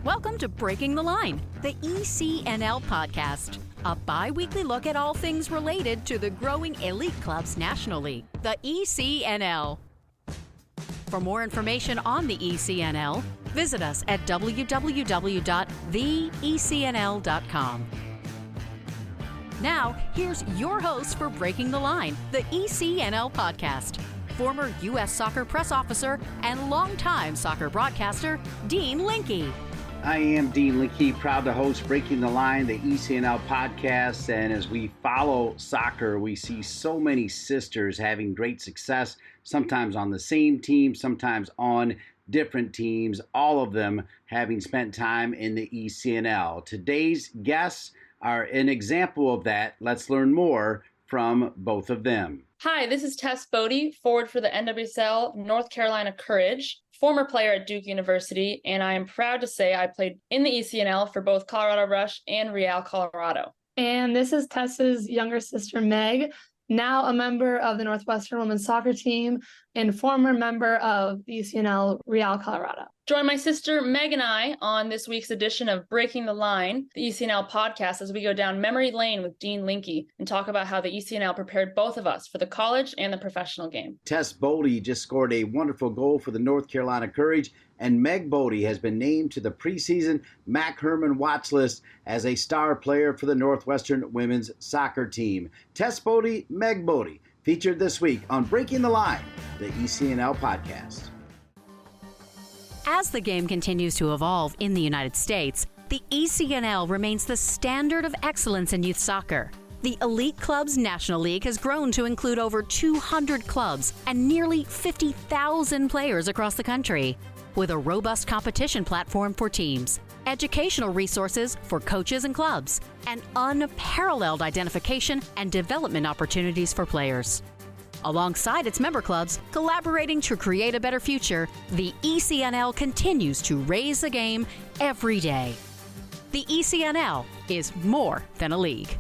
Welcome to Breaking the Line, the ECNL Podcast, a bi-weekly look at all things related to the growing elite clubs nationally, the ECNL. For more information on the ECNL, visit us at www.theecnl.com. Now, here's your host for Breaking the Line, the ECNL Podcast, former U.S. Soccer press officer and longtime soccer broadcaster, Dean Linke. I am Dean Linke, proud to host Breaking the Line, the ECNL Podcast. And as we follow soccer, we see so many sisters having great success, sometimes on the same team, sometimes on different teams, all of them having spent time in the ECNL. Today's guests are an example of that. Let's learn more from both of them. Hi, this is Tess Boade, forward for the NWSL North Carolina Courage, former player at Duke University, and I am proud to say I played in the ECNL for both Colorado Rush and Real Colorado. And this is Tess's younger sister, Meg, now a member of the Northwestern women's soccer team and former member of the ECNL Real Colorado. Join my sister Meg and I on this week's edition of Breaking the Line, the ECNL podcast, as we go down memory lane with Dean Linke and talk about how the ECNL prepared both of us for the college and the professional game. Tess Boade just scored a wonderful goal for the North Carolina Courage, and Meg Boade has been named to the preseason Mac Herman watch list as a star player for the Northwestern women's soccer team. Tess Boade, Meg Boade, featured this week on Breaking the Line, the ECNL podcast. As the game continues to evolve in the United States, the ECNL remains the standard of excellence in youth soccer. The Elite Clubs National League has grown to include over 200 clubs and nearly 50,000 players across the country, with a robust competition platform for teams, educational resources for coaches and clubs, and unparalleled identification and development opportunities for players. Alongside its member clubs, collaborating to create a better future, the ECNL continues to raise the game every day. The ECNL is more than a league.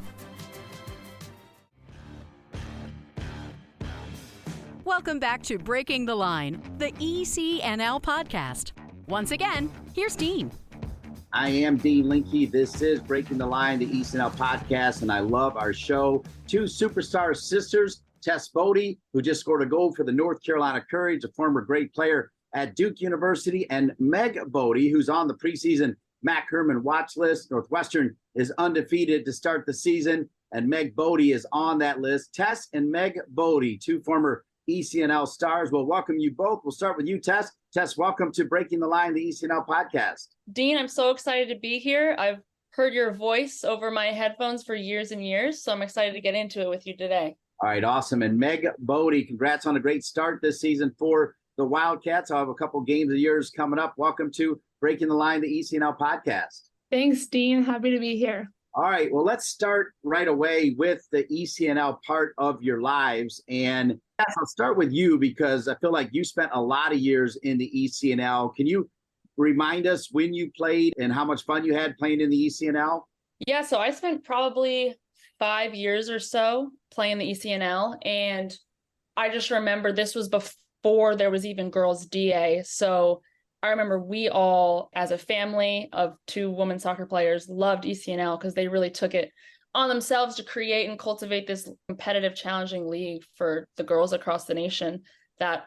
Welcome back to Breaking the Line, the ECNL podcast. Once again, here's Dean. I am Dean Linke. This is Breaking the Line, the ECNL podcast, and I love our show. Two superstar sisters, Tess Boade, who just scored a goal for the North Carolina Courage, a former great player at Duke University, and Meg Boade, who's on the preseason Mac Herman watch list. Northwestern is undefeated to start the season, and Meg Boade is on that list. Tess and Meg Boade, two former ECNL stars. We'll welcome you both. We'll start with you, Tess. Tess, welcome to Breaking the Line, the ECNL podcast. Dean, I'm so excited to be here. I've heard your voice over my headphones for years and years, so I'm excited to get into it with you today. All right, awesome. And Meg Boade, congrats on a great start this season for the Wildcats. I'll have a couple games of yours coming up. Welcome to Breaking the Line, the ECNL podcast. Thanks, Dean. Happy to be here. All right, well, let's start right away with the ECNL part of your lives. And I'll start with you because I feel like you spent a lot of years in the ECNL. Can you remind us when you played and how much fun you had playing in the ECNL? Yeah, so I spent probably 5 years or so playing the ECNL, and I just remember this was before there was even girls DA. So I remember we all, as a family of two women soccer players, loved ECNL because they really took it on themselves to create and cultivate this competitive, challenging league for the girls across the nation. That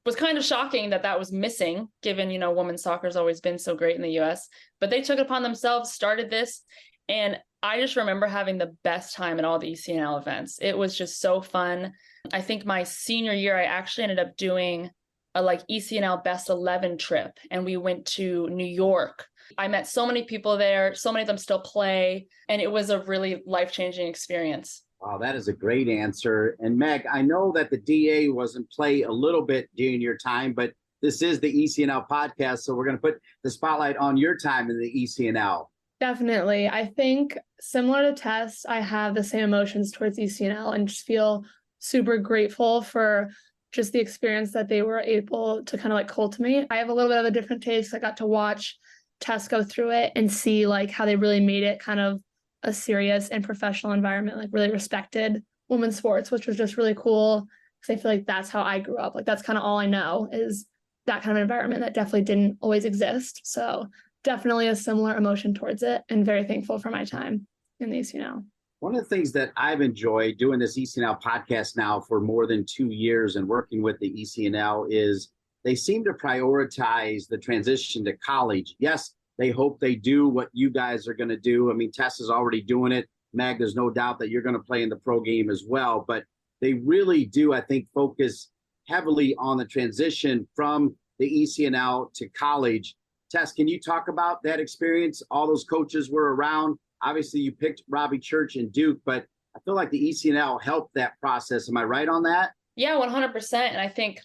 was kind of shocking that was missing, given, women's soccer has always been so great in the US. But they took it upon themselves, started this, and I just remember having the best time at all the ECNL events. It was just so fun. I think my senior year, I actually ended up doing a ECNL Best 11 trip, and we went to New York. I met so many people there. So many of them still play, and it was a really life-changing experience. Wow, that is a great answer. And Meg, I know that the DA was in play a little bit during your time, but this is the ECNL podcast, so we're going to put the spotlight on your time in the ECNL. Definitely. I think similar to Tess, I have the same emotions towards ECNL and just feel super grateful for just the experience that they were able to kind of cultivate. I have a little bit of a different taste. I got to watch Tess go through it and see how they really made it kind of a serious and professional environment, really respected women's sports, which was just really cool because I feel like that's how I grew up. That's kind of all I know is that kind of environment that definitely didn't always exist. So definitely a similar emotion towards it and very thankful for my time in the ECNL. One of the things that I've enjoyed doing this ECNL podcast now for more than 2 years and working with the ECNL is they seem to prioritize the transition to college. Yes, they hope they do what you guys are going to do. I mean, Tess is already doing it. Meg, there's no doubt that you're going to play in the pro game as well. But they really do, I think, focus heavily on the transition from the ECNL to college. Tess, can you talk about that experience? All those coaches were around. Obviously, you picked Robbie Church and Duke, but I feel like the ECNL helped that process. Am I right on that? Yeah, 100%. And I think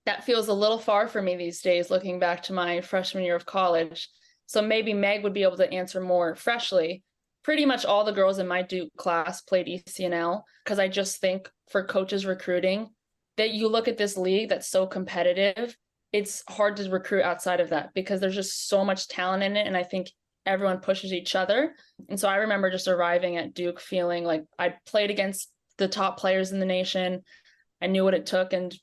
that feels a little far for me these days, looking back to my freshman year of college. So maybe Meg would be able to answer more freshly. Pretty much all the girls in my Duke class played ECNL because I just think for coaches recruiting that you look at this league that's so competitive, it's hard to recruit outside of that because there's just so much talent in it. And I think everyone pushes each other. And so I remember just arriving at Duke feeling like I played against the top players in the nation. I knew what it took and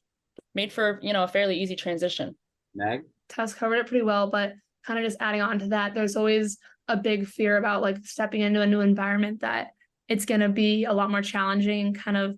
made for, a fairly easy transition. Meg? Tess covered it pretty well, but kind of just adding on to that, there's always a big fear about like stepping into a new environment that it's going to be a lot more challenging. Kind of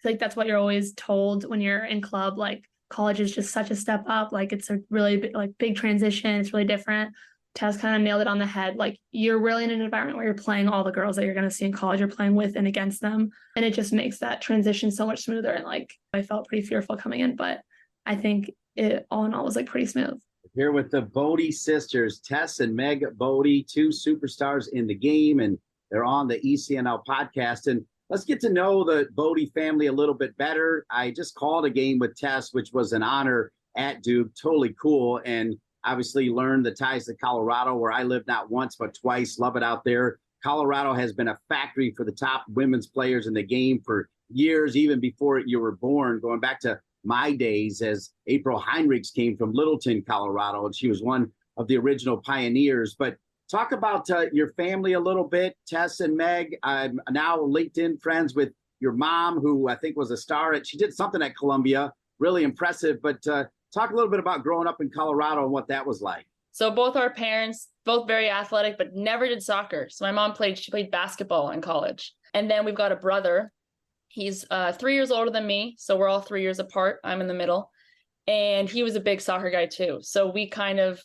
like that's what you're always told when you're in club, like college is just such a step up. Like it's a really big transition. It's really different. Tess kind of nailed it on the head. Like you're really in an environment where you're playing all the girls that you're going to see in college, you're playing with and against them. And it just makes that transition so much smoother. And like, I felt pretty fearful coming in, but I think it all in all was like pretty smooth. Here with the Boade sisters, Tess and Meg Boade, two superstars in the game, and they're on the ECNL podcast. And let's get to know the Boade family a little bit better. I just called a game with Tess, which was an honor at Duke. Totally cool. And obviously learned the ties to Colorado, where I lived not once but twice. Love it out there. Colorado has been a factory for the top women's players in the game for years, even before you were born, going back to my days as April Heinrichs came from Littleton, Colorado, and she was one of the original pioneers. But talk about your family a little bit, Tess and Meg. I'm now LinkedIn friends with your mom, who I think was a star she did something at Columbia, really impressive. But talk a little bit about growing up in Colorado and what that was like. So both our parents, both very athletic, but never did soccer. So my mom she played basketball in college. And then we've got a brother. He's 3 years older than me. So we're all 3 years apart. I'm in the middle. And he was a big soccer guy too. So we kind of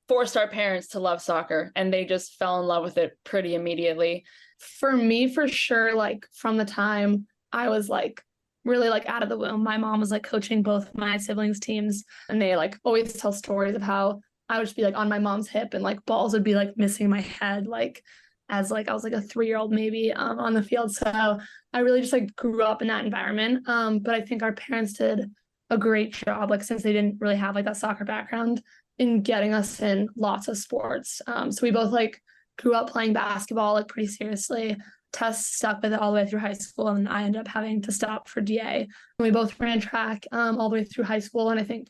forced our parents to love soccer and they just fell in love with it pretty immediately. For me, for sure, like from the time I was like really like out of the womb, my mom was like coaching both my siblings' teams. And they like always tell stories of how I would just be like on my mom's hip and like balls would be like missing my head, like as like I was like a 3-year-old maybe on the field. So I really just like grew up in that environment. But I think our parents did a great job, like since they didn't really have like that soccer background, in getting us in lots of sports. So we both like grew up playing basketball like pretty seriously. Tess stuck with it all the way through high school, and I ended up having to stop for DA. And we both ran track all the way through high school, and I think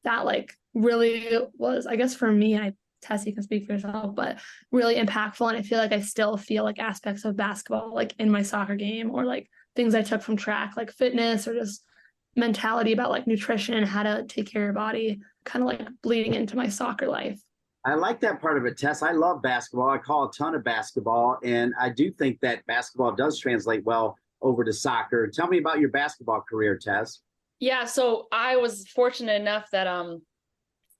that like really was, I guess for me, Tess, you can speak for yourself, but really impactful. And I feel like I still feel like aspects of basketball like in my soccer game, or like things I took from track, like fitness or just mentality about like nutrition and how to take care of your body, kind of like bleeding into my soccer life. I like that part of it, Tess. I love basketball. I call a ton of basketball, and I do think that basketball does translate well over to soccer. Tell me about your basketball career, Tess. Yeah, so I was fortunate enough that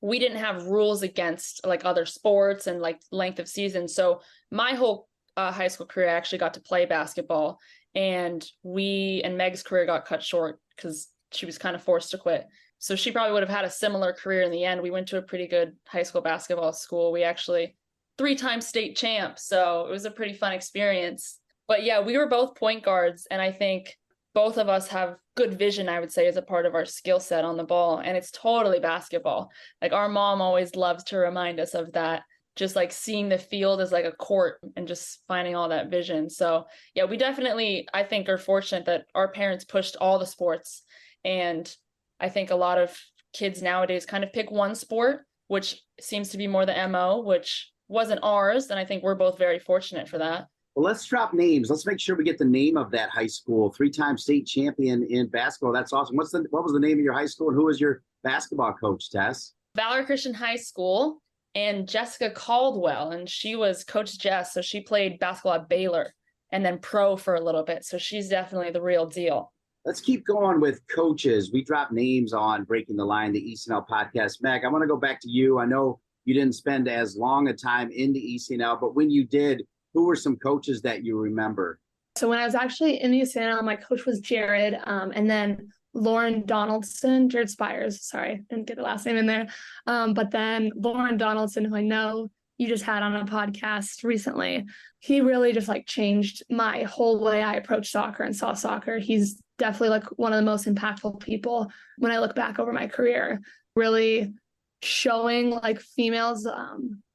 we didn't have rules against like other sports and like length of season. So my whole high school career, I actually got to play basketball, and Meg's career got cut short because she was kind of forced to quit. So she probably would have had a similar career in the end. We went to a pretty good high school basketball school. We actually 3-time state champs. So it was a pretty fun experience. But yeah, we were both point guards. And I think both of us have good vision, I would say, as a part of our skill set on the ball. And it's totally basketball. Like our mom always loves to remind us of that, just like seeing the field as like a court and just finding all that vision. So yeah, we definitely, I think, are fortunate that our parents pushed all the sports. And I think a lot of kids nowadays kind of pick one sport, which seems to be more the MO, which wasn't ours. And I think we're both very fortunate for that. Well, let's drop names. Let's make sure we get the name of that high school. 3-time state champion in basketball. That's awesome. What was the name of your high school, and who was your basketball coach, Tess? Valor Christian High School. and Jessica Caldwell, and she was Coach Jess. So she played basketball at Baylor and then pro for a little bit. So she's definitely the real deal. Let's keep going with coaches. We dropped names on Breaking the Line, the ECNL podcast. Meg, I want to go back to you. I know you didn't spend as long a time in the ECNL, but when you did, who were some coaches that you remember? So when I was actually in the ECNL, my coach was Jared, and then Lauren Donaldson, Jared Spires, sorry, didn't get the last name in there. But then Lauren Donaldson, who I know you just had on a podcast recently, he really just like changed my whole way I approached soccer and saw soccer. He's definitely like one of the most impactful people when I look back over my career, really showing like females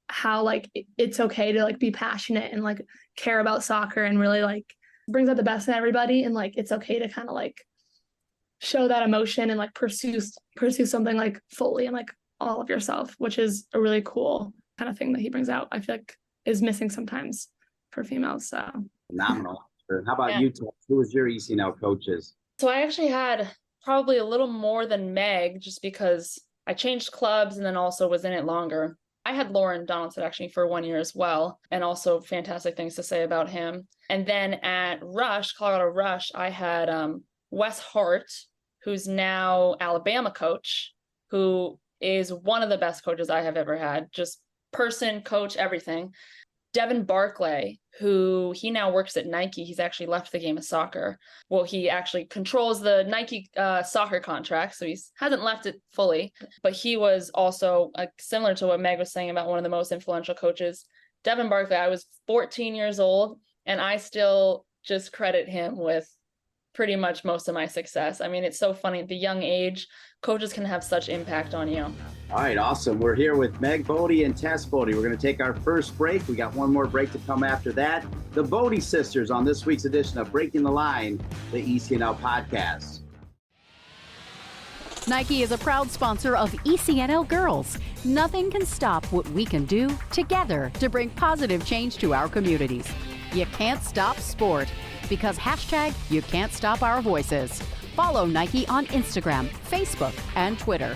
how like it's okay to like be passionate and like care about soccer, and really like brings out the best in everybody, and like it's okay to kind of like show that emotion and like pursue something like fully and like all of yourself, which is a really cool kind of thing that he brings out. I feel like is missing sometimes for females. So phenomenal. How about you, Tess? Who was your ECNL coaches? So I actually had probably a little more than Meg, just because I changed clubs and then also was in it longer. I had Lauren Donaldson actually for 1 year as well, and also fantastic things to say about him. And then at Rush, Colorado Rush, I had Wes Hart, who's now Alabama coach, who is one of the best coaches I have ever had, just person, coach, everything. Devin Barclay, who he now works at Nike. He's actually left the game of soccer. Well, he actually controls the Nike soccer contract, so he hasn't left it fully. But he was also similar to what Meg was saying about one of the most influential coaches. Devin Barclay, I was 14 years old, and I still just credit him with pretty much most of my success. I mean, it's so funny. At the young age, coaches can have such impact on you. All right, awesome. We're here with Meg Boade and Tess Boade. We're going to take our first break. We got one more break to come after that. The Boade sisters on this week's edition of Breaking the Line, the ECNL Podcast. Nike is a proud sponsor of ECNL Girls. Nothing can stop what we can do together to bring positive change to our communities. You can't stop sport, because hashtag you can't stop our voices. Follow Nike on Instagram, Facebook, and Twitter.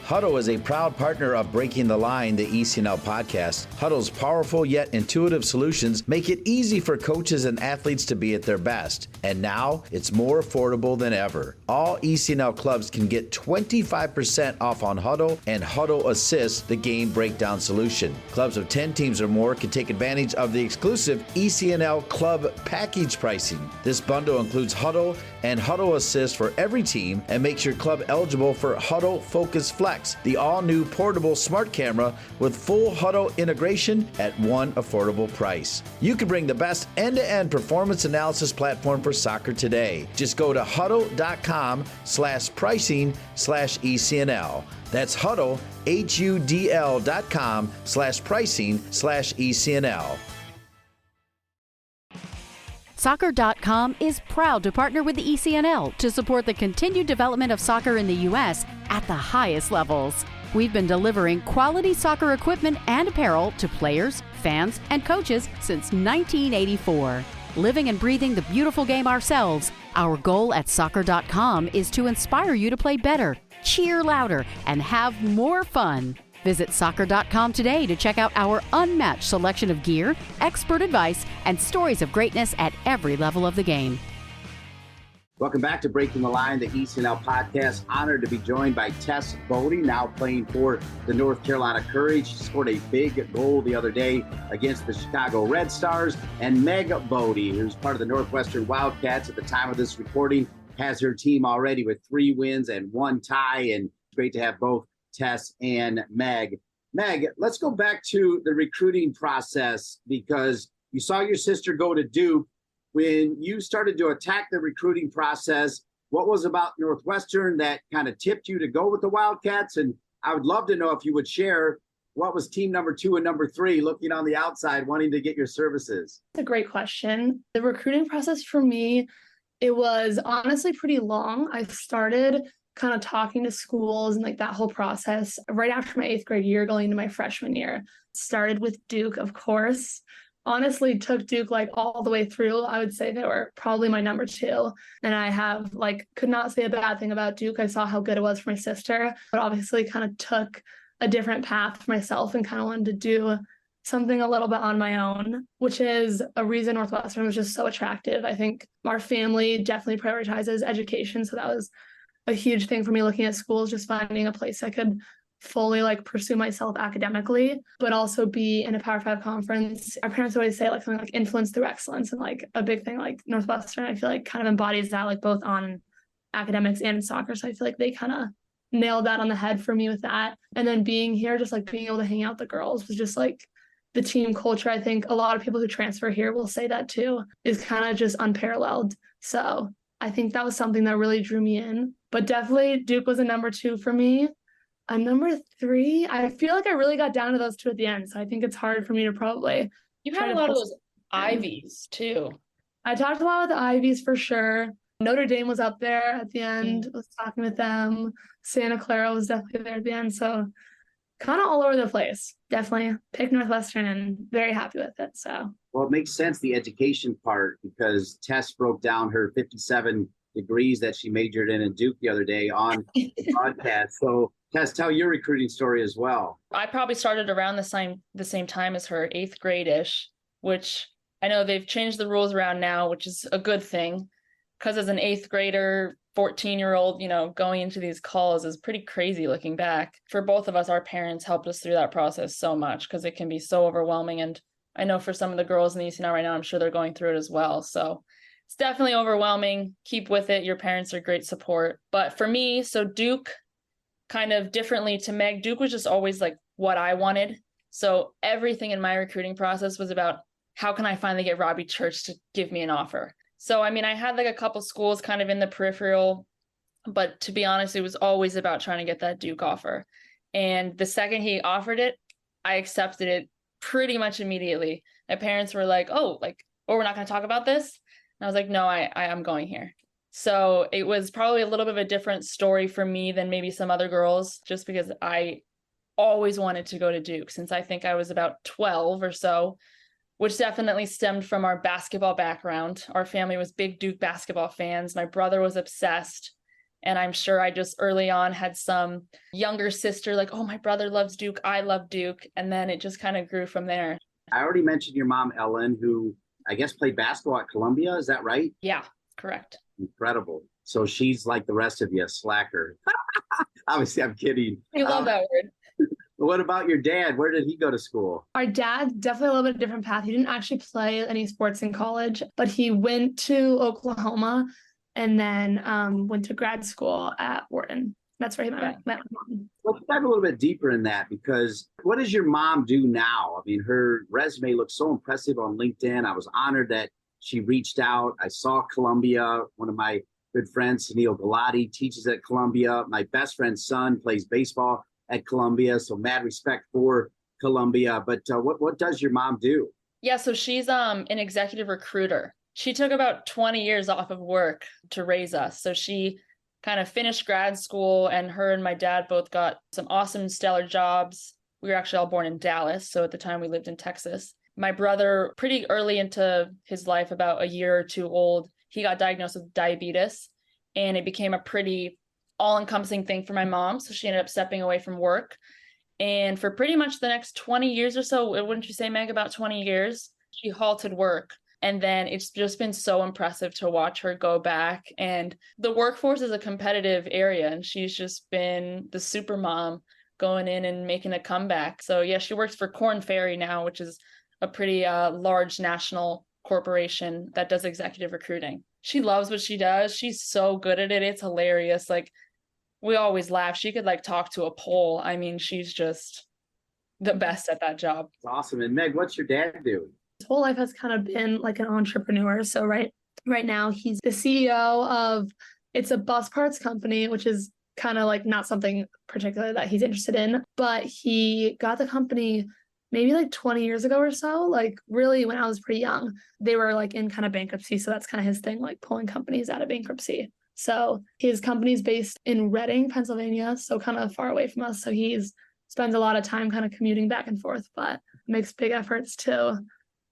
Hudl is a proud partner of Breaking the Line, the ECNL podcast. Hudl's powerful yet intuitive solutions make it easy for coaches and athletes to be at their best. And now it's more affordable than ever. All ECNL clubs can get 25% off on Hudl and Hudl Assist, the game breakdown solution. Clubs of 10 teams or more can take advantage of the exclusive ECNL club package pricing. This bundle includes Hudl and Hudl Assist for every team and makes your club eligible for Hudl Focus Flex, the all-new portable smart camera with full Hudl integration at one affordable price. You can bring the best end-to-end performance analysis platform for soccer today. Just go to hudl.com/pricing/ECNL. That's Hudl, HUDL.com/pricing/ECNL. Soccer.com is proud to partner with the ECNL to support the continued development of soccer in the U.S. at the highest levels. We've been delivering quality soccer equipment and apparel to players, fans, and coaches since 1984. Living and breathing the beautiful game ourselves, our goal at Soccer.com is to inspire you to play better, cheer louder, and have more fun. Visit Soccer.com today to check out our unmatched selection of gear, expert advice, and stories of greatness at every level of the game. Welcome back to Breaking the Line, the ECNL Podcast. Honored to be joined by Tess Boade, now playing for the North Carolina Courage. She scored a big goal the other day against the Chicago Red Stars. And Meg Boade, who's part of the Northwestern Wildcats at the time of this recording, has her team already with 3 wins and 1 tie. And it's great to have both Tess and Meg. Meg, let's go back to the recruiting process, because you saw your sister go to Duke. When you started to attack the recruiting process, what was about Northwestern that kind of tipped you to go with the Wildcats? And I would love to know if you would share what was team number 2 and number 3 looking on the outside, wanting to get your services. That's a great question. The recruiting process for me, it was honestly pretty long. I started kind of talking to schools and like that whole process right after my 8th grade year going into my freshman year. Started with Duke, of course. honestly took Duke like all the way through. I would say they were probably my number 2. And I have like could not say a bad thing about Duke. I saw how good it was for my sister, but obviously kind of took a different path for myself and kind of wanted to do something a little bit on my own, which is a reason Northwestern was just so attractive. I think our family definitely prioritizes education. So that was a huge thing for me looking at schools, just finding a place I could fully like pursue myself academically, but also be in a Power 5 conference. Our parents always say like something like influence through excellence, and like a big thing like Northwestern, I feel like kind of embodies that, like both on academics and in soccer. So I feel like they kind of nailed that on the head for me with that. And then being here, just like being able to hang out with the girls was just like the team culture. I think a lot of people who transfer here will say that too, is kind of just unparalleled. So I think that was something that really drew me in. But definitely Duke was a number 2 for me. A number 3, I feel like I really got down to those 2 at the end. So I think it's hard for me to probably. You've had a lot of those Ivies too. I talked a lot with the Ivies for sure. Notre Dame was up there at the end. I was talking with them. Santa Clara was definitely there at the end. So kind of all over the place. Definitely picked Northwestern and very happy with it. So. Well, it makes sense, the education part, because Tess broke down her 57 degrees that she majored in Duke the other day on the podcast. So Tess, tell your recruiting story as well. I probably started around the same time as her, 8th grade-ish, which I know they've changed the rules around now, which is a good thing, because as an 8th grader, 14-year-old, going into these calls is pretty crazy looking back. For both of us, our parents helped us through that process so much, because it can be so overwhelming. And I know for some of the girls in the ECNL right now, I'm sure they're going through it as well. So it's definitely overwhelming. Keep with it. Your parents are great support. But for me, so Duke, kind of differently to Meg, Duke was just always like what I wanted. So everything in my recruiting process was about how can I finally get Robbie Church to give me an offer? So, I mean, I had like a couple schools kind of in the peripheral, but to be honest, it was always about trying to get that Duke offer. And the second he offered it, I accepted it pretty much immediately. My parents were like, oh, we're not going to talk about this. And I was like, no, I am going here. So it was probably a little bit of a different story for me than maybe some other girls, just because I always wanted to go to Duke since I think I was about 12 or so, which definitely stemmed from our basketball background. Our family was big Duke basketball fans. My brother was obsessed. And I'm sure I just early on had some younger sister like, oh, my brother loves Duke, I love Duke. And then it just kind of grew from there. I already mentioned your mom, Ellen, who I guess played basketball at Columbia. Is that right? Yeah, correct. Incredible. So she's like the rest of you, a slacker. Obviously, I'm kidding. You love that word. What about your dad? Where did he go to school? Our dad, definitely a little bit different path. He didn't actually play any sports in college, but he went to Oklahoma and then went to grad school at Wharton. That's where he met my mom. Let's dive a little bit deeper in that, because what does your mom do now? I mean, her resume looks so impressive on LinkedIn. I was honored that she reached out. I saw Columbia. One of my good friends, Sunil Galati, teaches at Columbia. My best friend's son plays baseball at Columbia. So mad respect for Columbia. But what does your mom do? Yeah, so she's an executive recruiter. She took about 20 years off of work to raise us. So she kind of finished grad school, and her and my dad both got some awesome, stellar jobs. We were actually all born in Dallas. So at the time we lived in Texas. My brother, pretty early into his life, about a year or two old, he got diagnosed with diabetes, and it became a pretty all-encompassing thing for my mom. So she ended up stepping away from work. And for pretty much the next 20 years or so, wouldn't you say, Meg, about 20 years, she halted work. And then it's just been so impressive to watch her go back. And the workforce is a competitive area, and she's just been the super mom going in and making a comeback. So yeah, she works for Korn Ferry now, which is a pretty large national corporation that does executive recruiting. She loves what she does. She's so good at it. It's hilarious. Like, we always laugh. She could talk to a pole. I mean, she's just the best at that job. It's awesome. And Meg, what's your dad do? His whole life has kind of been like an entrepreneur. So right now he's the CEO of, it's a bus parts company, which is kind of not something particular that he's interested in, but he got the company maybe 20 years ago or so, really when I was pretty young. They were in kind of bankruptcy. So that's kind of his thing, pulling companies out of bankruptcy. So his company's based in Reading, Pennsylvania, so kind of far away from us. So he spends a lot of time kind of commuting back and forth, but makes big efforts to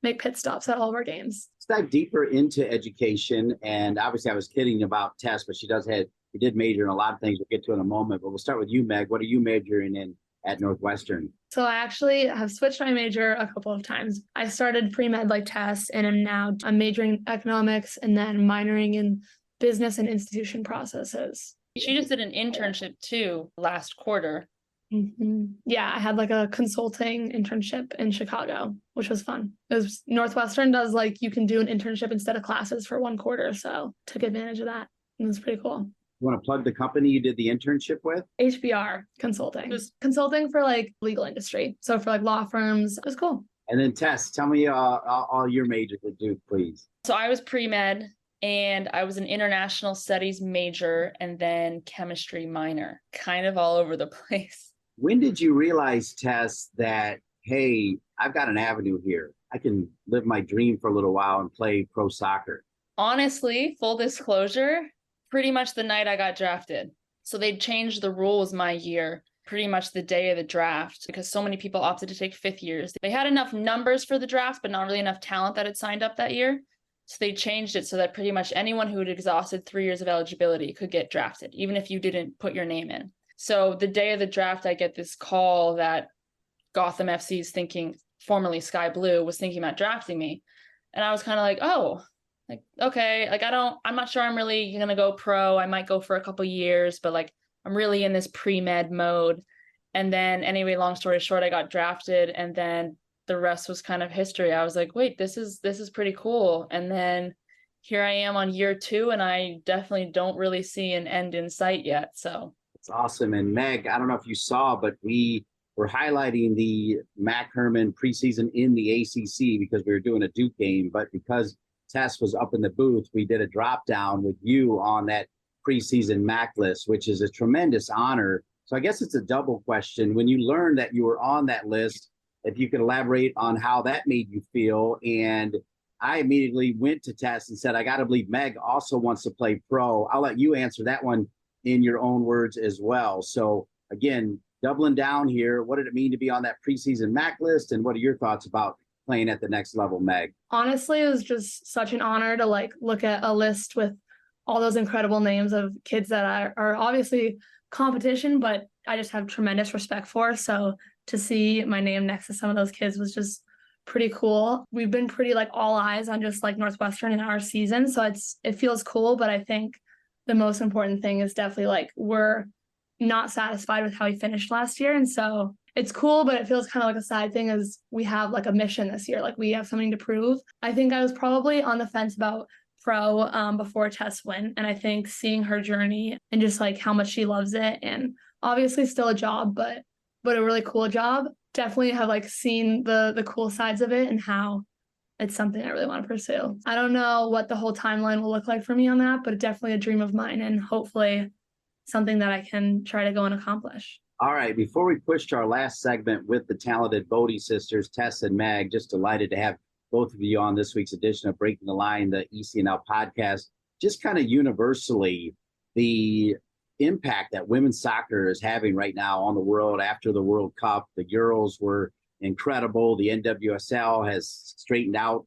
make pit stops at all of our games. Let's dive deeper into education. And obviously I was kidding about Tess, but she did major in a lot of things we'll get to in a moment. But we'll start with you, Meg. What are you majoring in at Northwestern? So I actually have switched my major a couple of times. I started pre-med like Tess, and I'm majoring in economics and then minoring in business and institution processes. She just did an internship too last quarter. Mm-hmm. Yeah, I had like a consulting internship in Chicago, which was fun. Northwestern does like you can do an internship instead of classes for 1 quarter. So took advantage of that. It was pretty cool. You want to plug the company you did the internship with? HBR Consulting. It was consulting for like legal industry. So for like law firms, it was cool. And then Tess, tell me all your majors at Duke, please. So I was pre-med and I was an international studies major and then chemistry minor, kind of all over the place. When did you realize, Tess, that, hey, I've got an avenue here. I can live my dream for a little while and play pro soccer? Honestly, full disclosure, pretty much the night I got drafted. So they changed the rules my year, pretty much the day of the draft, because so many people opted to take 5th years. They had enough numbers for the draft, but not really enough talent that had signed up that year. So they changed it so that pretty much anyone who had exhausted 3 years of eligibility could get drafted, even if you didn't put your name in. So the day of the draft, I get this call that Gotham FC's formerly Sky Blue, was thinking about drafting me. And I was kind of like, oh, like, okay, like I'm not sure I'm really going to go pro. I might go for a couple years, but like, I'm really in this pre-med mode. And then anyway, long story short, I got drafted and then the rest was kind of history. I was like, wait, this is pretty cool. And then here I am on year 2 and I definitely don't really see an end in sight yet. So it's awesome. And Meg, I don't know if you saw, but we were highlighting the Mac Herman preseason in the ACC because we were doing a Duke game, but because Tess was up in the booth, we did a drop down with you on that preseason MAC list, which is a tremendous honor. So I guess it's a double question. When you learned that you were on that list, if you could elaborate on how that made you feel. And I immediately went to Tess and said, I got to believe Meg also wants to play pro. I'll let you answer that one in your own words as well. So again, doubling down here, what did it mean to be on that preseason MAC list? And what are your thoughts about playing at the next level, Meg? Honestly, it was just such an honor to like look at a list with all those incredible names of kids that are obviously competition, but I just have tremendous respect for. So to see my name next to some of those kids was just pretty cool. We've been pretty like all eyes on just like Northwestern in our season. So it feels cool, but I think the most important thing is definitely like we're not satisfied with how we finished last year. And so it's cool, but it feels kind of like a side thing as we have like a mission this year. Like we have something to prove. I think I was probably on the fence about pro before Tess went. And I think seeing her journey and just like how much she loves it and obviously still a job, but a really cool job. Definitely have like seen the cool sides of it and how it's something I really want to pursue. I don't know what the whole timeline will look like for me on that, but definitely a dream of mine and hopefully something that I can try to go and accomplish. All right, before we push to our last segment with the talented Boade sisters, Tess and Meg, just delighted to have both of you on this week's edition of Breaking the Line, the ECNL podcast. Just kind of universally, the impact that women's soccer is having right now on the world after the World Cup. The Euros were incredible. The NWSL has straightened out,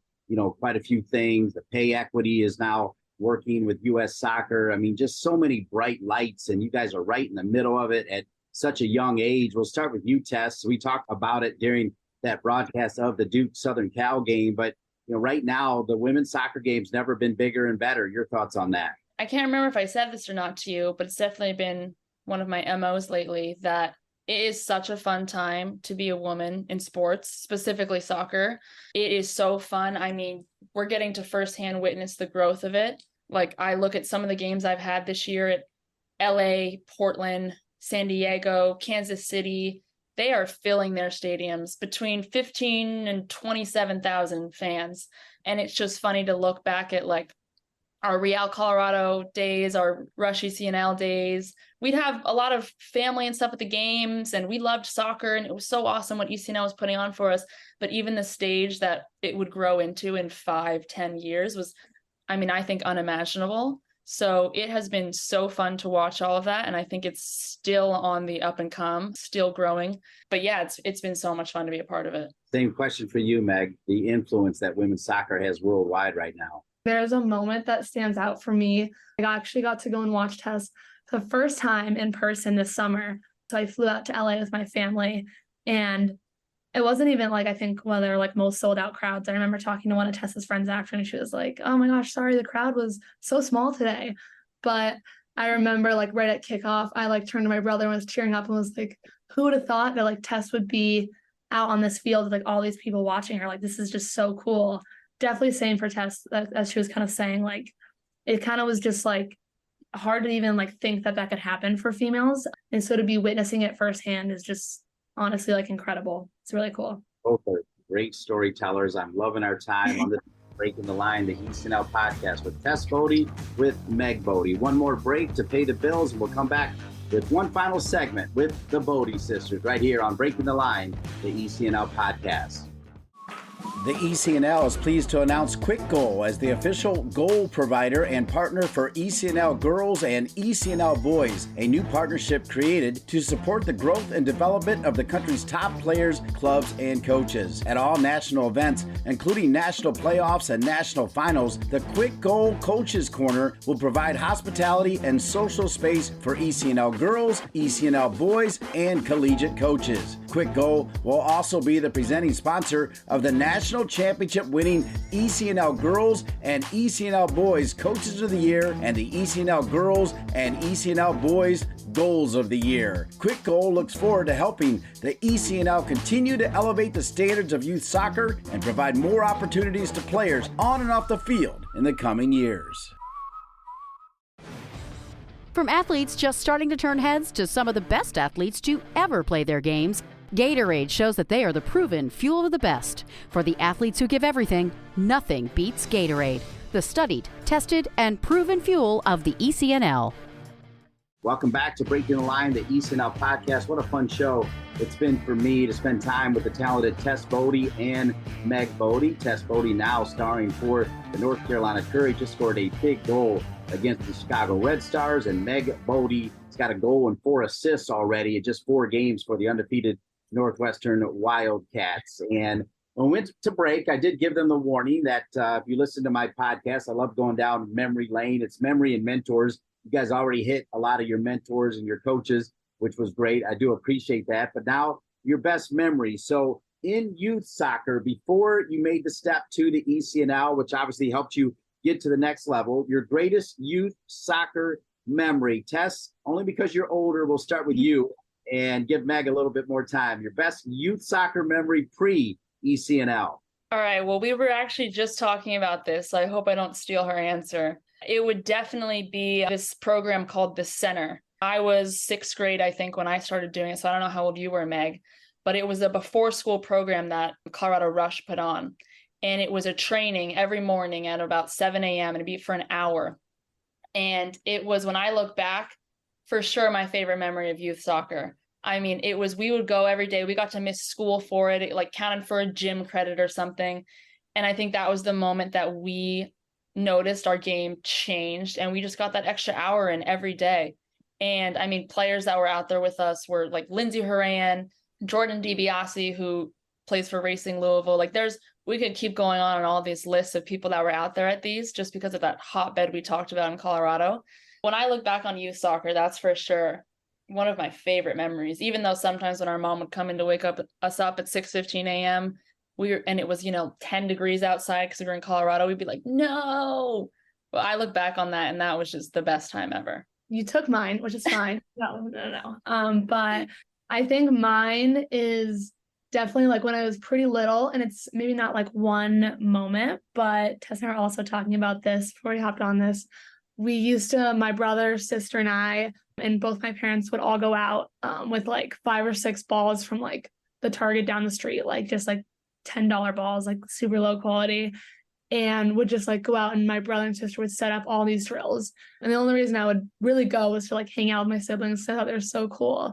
quite a few things. The pay equity is now working with U.S. soccer. I mean, just so many bright lights, and you guys are right in the middle of it at such a young age. We'll start with you, Tess. We talked about it during that broadcast of the Duke Southern Cal game, but right now the women's soccer game's never been bigger and better. Your thoughts on that? I can't remember if I said this or not to you, but it's definitely been one of my MOs lately that it is such a fun time to be a woman in sports, specifically soccer. It is so fun. I mean, we're getting to firsthand witness the growth of it. Like I look at some of the games I've had this year at LA, Portland, San Diego, Kansas City. They are filling their stadiums between 15 and 27,000 fans. And it's just funny to look back at like our Real Colorado days, our Rush ECNL days. We'd have a lot of family and stuff at the games, and we loved soccer, and it was so awesome what ECNL was putting on for us. But even the stage that it would grow into in 5-10 years was, I mean, I think unimaginable. So it has been so fun to watch all of that. And I think it's still on the up and come, still growing. But yeah, it's been so much fun to be a part of it. Same question for you, Meg, the influence that women's soccer has worldwide right now. There's a moment that stands out for me. I actually got to go and watch Tess the first time in person this summer. So I flew out to LA with my family, and it wasn't even like, I think, one of their like most sold out crowds. I remember talking to one of Tess's friends after, and she was like, oh my gosh, sorry, the crowd was so small today. But I remember like right at kickoff, I like turned to my brother and was cheering up and was like, who would have thought that like Tess would be out on this field with like all these people watching her? Like, this is just so cool. Definitely same for Tess, as she was kind of saying, like, it kind of was just like hard to even like think that that could happen for females. And so to be witnessing it firsthand is just honestly like incredible. It's really cool. Both are great storytellers. I'm loving our time on this Breaking the Line, the ECNL podcast with Tess Boade, with Meg Boade. One more break to pay the bills, and we'll come back with one final segment with the Boade sisters right here on Breaking the Line, the ECNL podcast. The ECNL is pleased to announce Quick Goal as the official goal provider and partner for ECNL Girls and ECNL Boys, a new partnership created to support the growth and development of the country's top players, clubs, and coaches. At all national events, including national playoffs and national finals, the Quick Goal Coaches Corner will provide hospitality and social space for ECNL girls, ECNL boys, and collegiate coaches. Quick Goal will also be the presenting sponsor of the National Championship winning ECNL Girls and ECNL Boys Coaches of the Year and the ECNL Girls and ECNL Boys Goals of the Year. Quick Goal looks forward to helping the ECNL continue to elevate the standards of youth soccer and provide more opportunities to players on and off the field in the coming years. From athletes just starting to turn heads to some of the best athletes to ever play their games, Gatorade shows that they are the proven fuel of the best. For the athletes who give everything, nothing beats Gatorade, the studied, tested, and proven fuel of the ECNL. Welcome back to Breaking the Line, the ECNL podcast. What a fun show it's been for me to spend time with the talented Tess Boade and Meg Boade. Tess Boade now starring for the North Carolina Courage, just scored a big goal against the Chicago Red Stars, and Meg Boade has got a goal and 4 assists already in just 4 games for the undefeated Northwestern Wildcats. And when we went to break, I did give them the warning that if you listen to my podcast, I love going down memory lane. It's memory and mentors. You guys already hit a lot of your mentors and your coaches, which was great. I do appreciate that. But now your best memory. So in youth soccer, before you made the step to the ECNL, which obviously helped you get to the next level, your greatest youth soccer memory. Tess, only because you're older, we'll start with you and give Meg a little bit more time. Your best youth soccer memory pre-ECNL. All right. Well, we were actually just talking about this, so I hope I don't steal her answer. It would definitely be this program called The Center. I was 6th grade, I think, when I started doing it, so I don't know how old you were, Meg, but it was a before-school program that Colorado Rush put on, and it was a training every morning at about 7 a.m., and it'd be for an hour. And it was, when I look back, for sure my favorite memory of youth soccer. I mean, it was, we would go every day. We got to miss school for it. It like counted for a gym credit or something. And I think that was the moment that we noticed our game changed, and we just got that extra hour in every day. And I mean, players that were out there with us were like Lindsay Horan, Jordan DiBiase, who plays for Racing Louisville. Like we could keep going on all these lists of people that were out there at these, just because of that hotbed we talked about in Colorado. When I look back on youth soccer, that's for sure one of my favorite memories, even though sometimes when our mom would come in to wake us up at 6:15 a.m., and it was, 10 degrees outside because we were in Colorado, we'd be like, no. But I look back on that, and that was just the best time ever. You took mine, which is fine. No. But I think mine is definitely like when I was pretty little, and it's maybe not like one moment, but Tess and I were also talking about this before we hopped on this. We used to, my brother, sister, and I, and both my parents would all go out with like 5 or 6 balls from like the Target down the street, like just like $10 balls, like super low quality, and would just like go out, and my brother and sister would set up all these drills. And the only reason I would really go was to like hang out with my siblings. So I thought they were so cool.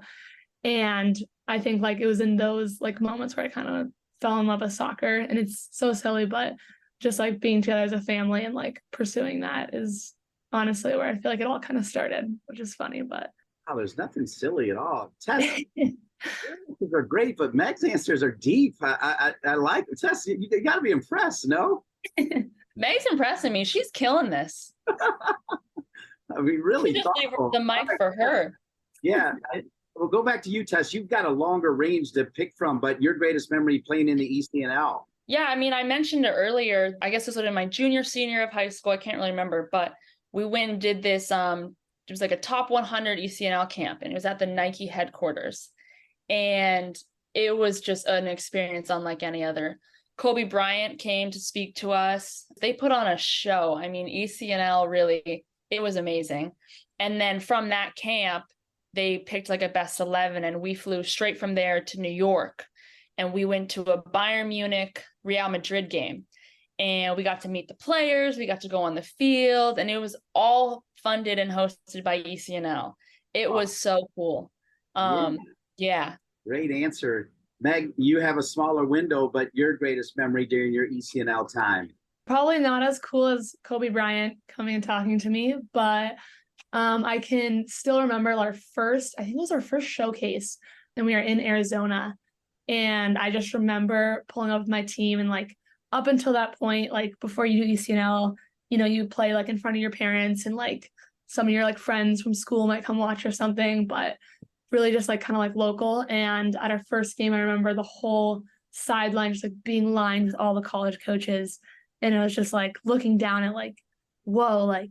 And I think like it was in those like moments where I kind of fell in love with soccer. And it's so silly, but just like being together as a family and like pursuing that is honestly, where I feel like it all kind of started, which is funny, but. Oh, there's nothing silly at all. Tess, your answers are great, but Meg's answers are deep. I like it. Tess, you got to be impressed, no? Meg's impressing me. She's killing this. I mean, really. Just leave the mic for her. Yeah. We'll go back to you, Tess. You've got a longer range to pick from, but your greatest memory playing in the ECNL. Yeah, I mean, I mentioned it earlier. I guess this was in my junior, senior of high school. I can't really remember, but we went and did this. It was like a top 100 ECNL camp, and it was at the Nike headquarters. And it was just an experience unlike any other. Kobe Bryant came to speak to us. They put on a show. I mean, ECNL really, it was amazing. And then from that camp, they picked like a best 11, and we flew straight from there to New York. And we went to a Bayern Munich Real Madrid game. And we got to meet the players. We got to go on the field. And it was all funded and hosted by ECNL. It was so cool. Yeah. Great answer. Meg, you have a smaller window, but your greatest memory during your ECNL time? Probably not as cool as Kobe Bryant coming and talking to me, but I can still remember I think it was our first showcase, and we were in Arizona. And I just remember pulling up with my team, and like up until that point, like before you do ECNL, you play like in front of your parents, and like some of your like friends from school might come watch or something, but really just like kind of like local. And at our first game, I remember the whole sideline just like being lined with all the college coaches. And it was just like looking down at like, whoa, like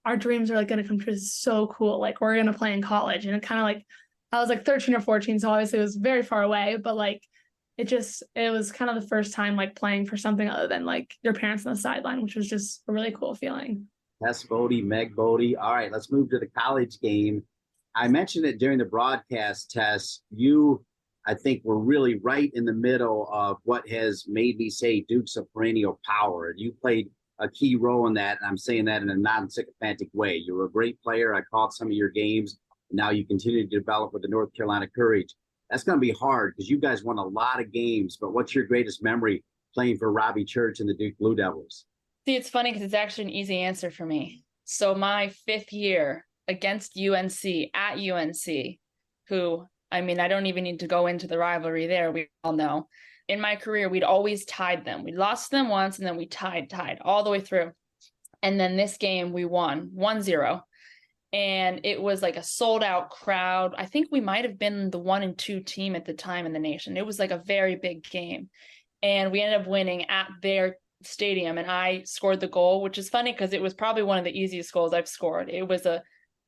our dreams are like going to come true. This is so cool. Like we're going to play in college. And it kind of like, I was like 13 or 14, so obviously it was very far away, but like it was kind of the first time like playing for something other than like your parents on the sideline, which was just a really cool feeling. Tess Boade, Meg Boade. All right, let's move to the college game. I mentioned it during the broadcast, Tess. You, I think, were really right in the middle of what has made me say Duke's a perennial power. And you played a key role in that, and I'm saying that in a non-sycophantic way. You were a great player. I called some of your games. Now you continue to develop with the North Carolina Courage. That's going to be hard because you guys won a lot of games, but what's your greatest memory playing for Robbie Church and the Duke Blue Devils? See, it's funny because it's actually an easy answer for me. So my 5th year against UNC, at UNC, who, I mean, I don't even need to go into the rivalry there. We all know. In my career, we'd always tied them. We lost them once, and then we tied all the way through. And then this game, we won 1-0. And it was like a sold out crowd. I think we might have been the 1 and 2 team at the time in the nation. It was like a very big game. And we ended up winning at their stadium. And I scored the goal, which is funny because it was probably one of the easiest goals I've scored. It was a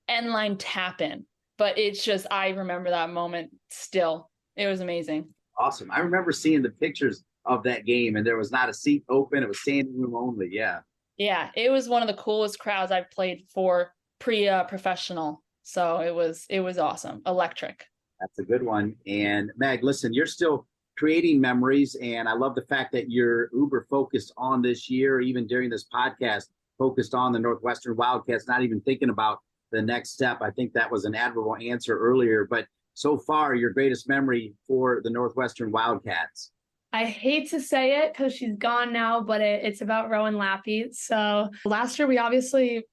end line tap in. But it's just, I remember that moment still. It was amazing. Awesome. I remember seeing the pictures of that game, and there was not a seat open. It was standing room only. Yeah. Yeah. It was one of the coolest crowds I've played for pre-professional. So it was awesome. Electric. That's a good one. And Meg, listen, you're still creating memories, and I love the fact that you're uber focused on this year, even during this podcast, focused on the Northwestern Wildcats, not even thinking about the next step. I think that was an admirable answer earlier, but so far, your greatest memory for the Northwestern Wildcats? I hate to say it because she's gone now, but it's about Rowan Lappy. So last year, we obviously,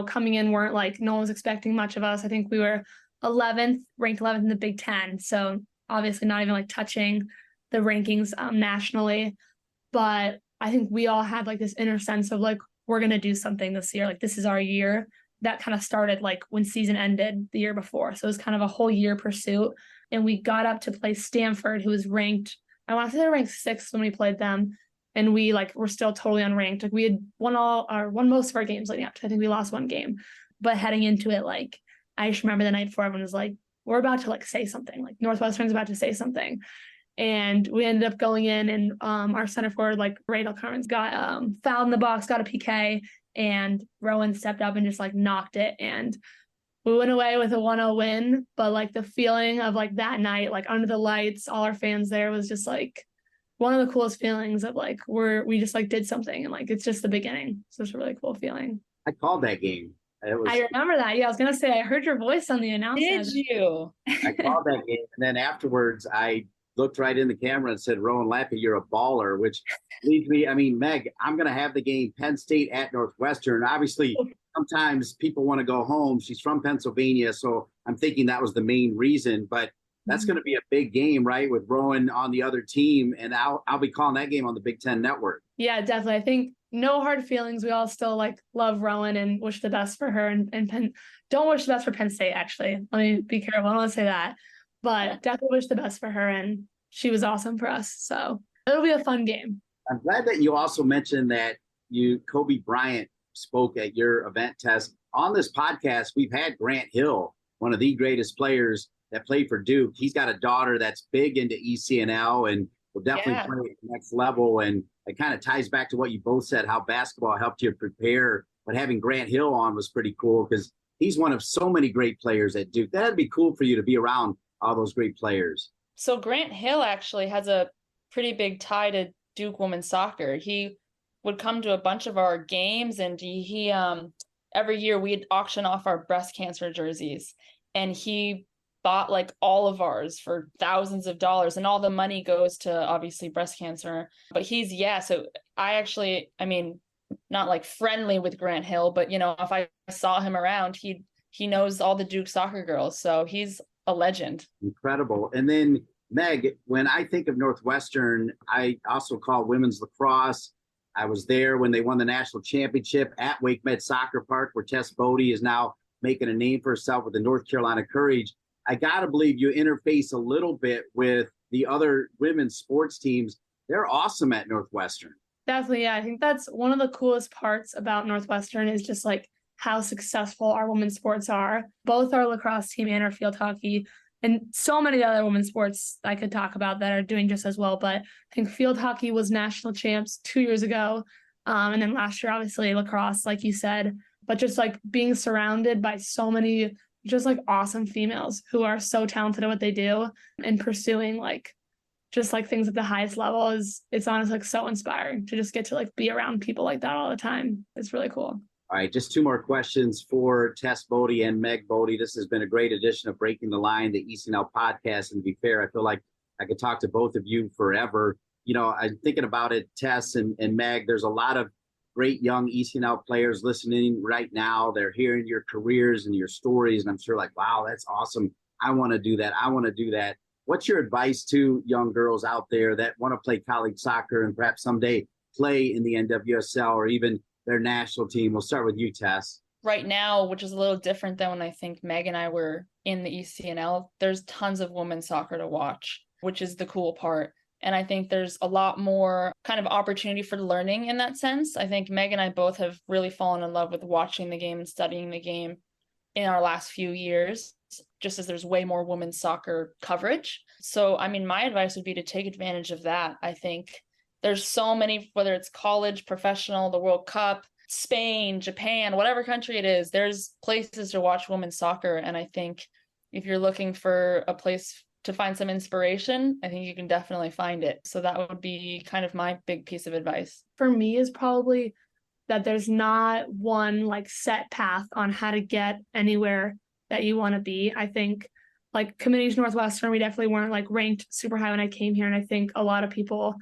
coming in weren't like, no one was expecting much of us. I think we were ranked 11th in the Big Ten. So obviously not even like touching the rankings nationally. But I think we all had like this inner sense of like, we're going to do something this year. Like, this is our year. That kind of started like when season ended the year before. So it was kind of a whole year pursuit. And we got up to play Stanford, who was ranked, I want to say they were ranked 6th when we played them. And we were still totally unranked. Like, we had won most of our games leading up to, I think we lost one game. But heading into it, like, I just remember the night before, everyone was like, we're about to like say something, like Northwestern's about to say something. And we ended up going in, and our center forward, like Rachel Carmen's got fouled in the box, got a PK, and Rowan stepped up and just like knocked it. And we went away with a 1-0 win. But like the feeling of like that night, like under the lights, all our fans there, was just like one of the coolest feelings of like, we just like did something, and like, it's just the beginning. So it's a really cool feeling. I called that game. I remember that. Yeah, I was going to say, I heard your voice on the announcement. Did you? I called that game. And then afterwards, I looked right in the camera and said, Rowan Lappy, you're a baller, which leads me, I mean, Meg, I'm going to have the game Penn State at Northwestern. Obviously, sometimes people want to go home. She's from Pennsylvania, so I'm thinking that was the main reason. But that's going to be a big game, right? With Rowan on the other team, and I'll be calling that game on the Big Ten Network. Yeah, definitely. I think no hard feelings. We all still love Rowan and wish the best for her. And Penn, don't wish the best for Penn State. Actually, let me be careful. I don't want to say that, but definitely wish the best for her. And she was awesome for us. So it'll be a fun game. I'm glad that you also mentioned that Kobe Bryant spoke at your event, Tess. On this podcast, we've had Grant Hill, one of the greatest players that played for Duke. He's got a daughter that's big into ECNL and will definitely play at the next level. And it kind of ties back to what you both said, how basketball helped you prepare. But having Grant Hill on was pretty cool because he's one of so many great players at Duke. That'd be cool for you to be around all those great players. So Grant Hill actually has a pretty big tie to Duke women's soccer. He would come to a bunch of our games, and he every year we'd auction off our breast cancer jerseys, and he bought all of ours for thousands of dollars, and all the money goes to obviously breast cancer. But so I mean, not friendly with Grant Hill, but if I saw him around, he knows all the Duke soccer girls, so he's a legend. Incredible. And then Meg, when I think of Northwestern, I also call women's lacrosse. I was there when they won the national championship at Wake Med Soccer Park, where Tess Boade is now making a name for herself with the North Carolina Courage. I got to believe you interface a little bit with the other women's sports teams. They're awesome at Northwestern. Definitely, yeah. I think that's one of the coolest parts about Northwestern is just how successful our women's sports are. Both our lacrosse team and our field hockey, and so many other women's sports I could talk about that are doing just as well. But I think field hockey was national champs 2 years ago. And then last year, obviously, lacrosse, like you said. But just being surrounded by so many just awesome females who are so talented at what they do and pursuing things at the highest level it's honestly so inspiring to just get to be around people like that all the time. It's really cool. All right, just two more questions for Tess Boade and Meg Boade. This has been a great edition of Breaking the Line, the ECNL podcast. And to be fair, I feel like I could talk to both of you forever. I'm thinking about it, Tess and Meg, there's a lot of great young ECNL players listening right now. They're hearing your careers and your stories, and I'm sure wow, that's awesome. I want to do that. I want to do that. What's your advice to young girls out there that want to play college soccer and perhaps someday play in the NWSL or even their national team? We'll start with you, Tess. Right now, which is a little different than when I think Meg and I were in the ECNL, there's tons of women's soccer to watch, which is the cool part. And I think there's a lot more kind of opportunity for learning in that sense. I think Meg and I both have really fallen in love with watching the game and studying the game in our last few years, just as there's way more women's soccer coverage. So, I mean, my advice would be to take advantage of that. I think there's so many, whether it's college, professional, the World Cup, Spain, Japan, whatever country it is, there's places to watch women's soccer. And I think if you're looking for a place to find some inspiration, I think you can definitely find it. So that would be kind of my big piece of advice. For me is probably that there's not one set path on how to get anywhere that you want to be. I think committing to Northwestern, we definitely weren't ranked super high when I came here. And I think a lot of people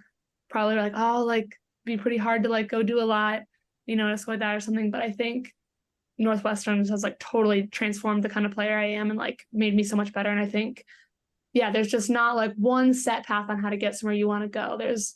probably are be pretty hard to go do a lot, just like that or something. But I think Northwestern has totally transformed the kind of player I am and made me so much better. And I think there's just not one set path on how to get somewhere you want to go. There's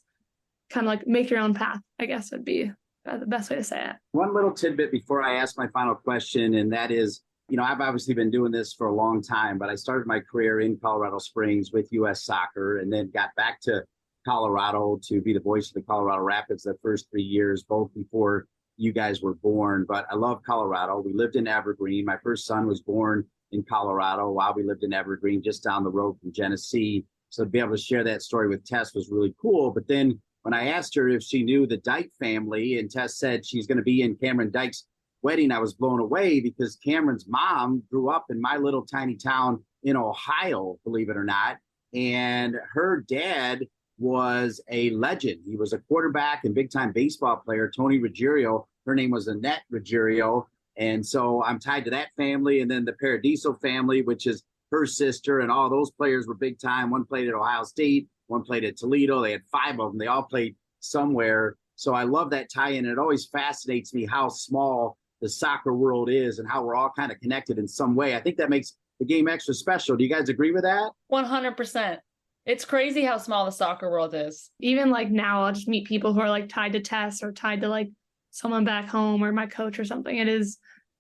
kind of make your own path, I guess would be the best way to say it. One little tidbit before I ask my final question, and that is, I've obviously been doing this for a long time, but I started my career in Colorado Springs with U.S. Soccer and then got back to Colorado to be the voice of the Colorado Rapids the first 3 years, both before you guys were born. But I love Colorado. We lived in Evergreen. My first son was born in Colorado while we lived in Evergreen, just down the road from Genesee. So to be able to share that story with Tess was really cool. But then when I asked her if she knew the Dyke family, and Tess said she's going to be in Cameron Dyke's wedding, I was blown away because Cameron's mom grew up in my little tiny town in Ohio, believe it or not. And her dad was a legend. He was a quarterback and big-time baseball player, Tony Ruggiero. Her name was Annette Ruggiero. And so I'm tied to that family. And then the Paradiso family, which is her sister, and all those players were big time. One played at Ohio State, one played at Toledo. They had 5 of them. They all played somewhere. So I love that tie-in. It always fascinates me how small the soccer world is and how we're all kind of connected in some way. I think that makes the game extra special. Do you guys agree with that? 100%. It's crazy how small the soccer world is. Even like now, I'll just meet people who are like tied to Tess or tied to like someone back home or my coach or something.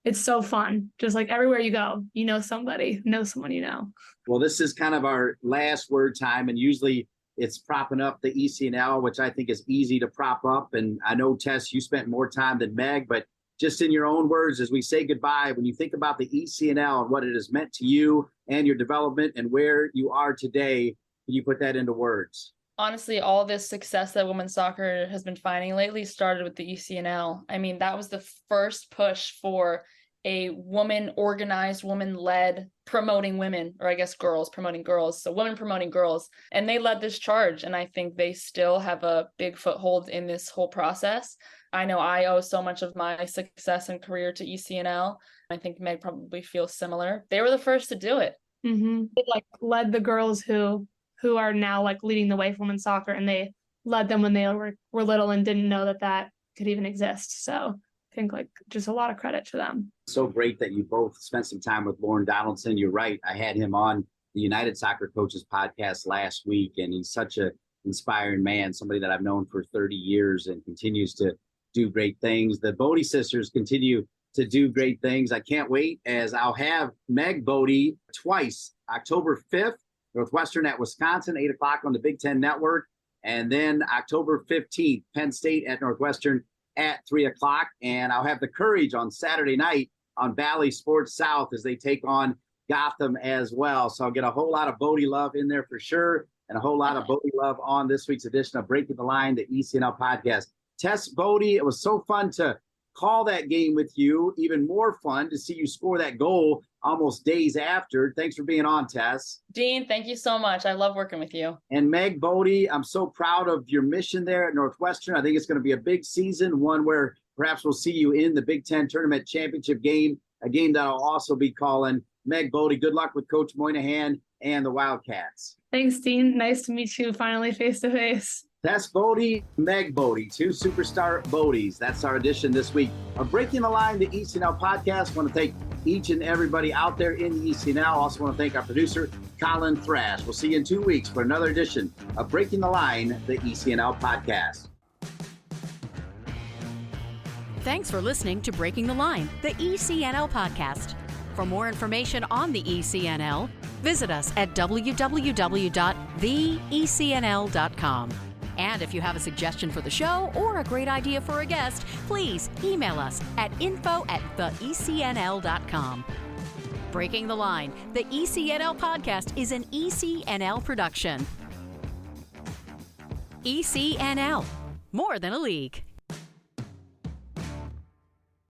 It's so fun. Just like everywhere you go, you know somebody, know someone you know. Well, this is kind of our last word time, and usually it's propping up the ECNL, which I think is easy to prop up. And I know, Tess, you spent more time than Meg, but just in your own words, as we say goodbye, when you think about the ECNL and what it has meant to you and your development and where you are today, can you put that into words? Honestly, all this success that women's soccer has been finding lately started with the ECNL. I mean, that was the first push for a woman-organized, woman-led, promoting women, or I guess girls promoting girls. So women promoting girls. And they led this charge. And I think they still have a big foothold in this whole process. I know I owe so much of my success and career to ECNL. I think Meg probably feels similar. They were the first to do it. Mm-hmm. It like led the girls who are now like leading the way for women's soccer, and they led them when they were little and didn't know that could even exist. So I think like just a lot of credit to them. So great that you both spent some time with Lauren Donaldson. You're right. I had him on the United Soccer Coaches podcast last week, and he's such an inspiring man, somebody that I've known for 30 years and continues to do great things. The Boade sisters continue to do great things. I can't wait, as I'll have Meg Boade twice, October 5th, Northwestern at Wisconsin, 8 o'clock on the Big Ten Network. And then October 15th, Penn State at Northwestern at 3 o'clock. And I'll have the Courage on Saturday night on Valley Sports South as they take on Gotham as well. So I'll get a whole lot of Boade love in there for sure, and a whole lot of Boade love on this week's edition of Breaking the Line, the ECNL podcast. Tess Boade, it was so fun to call that game with you. Even more fun to see you score that goal almost days after. Thanks for being on, Tess. Dean, thank you so much. I love working with you. And Meg Boade, I'm so proud of your mission there at Northwestern. I think it's going to be a big season, one where perhaps we'll see you in the Big Ten Tournament Championship game, a game that I'll also be calling. Meg Boade, good luck with Coach Moynihan and the Wildcats. Thanks, Dean. Nice to meet you finally face-to-face. Tess Boade, Meg Boade, two superstar Boades. That's our edition this week of Breaking the Line, the ECNL podcast. I want to thank each and everybody out there in the ECNL. Also want to thank our producer, Colin Thrash. We'll see you in 2 weeks for another edition of Breaking the Line, the ECNL podcast. Thanks for listening to Breaking the Line, the ECNL podcast. For more information on the ECNL, visit us at www.theecnl.com. And if you have a suggestion for the show or a great idea for a guest, please email us at info@theecnl.com. Breaking the Line, the ECNL podcast is an ECNL production. ECNL, more than a league.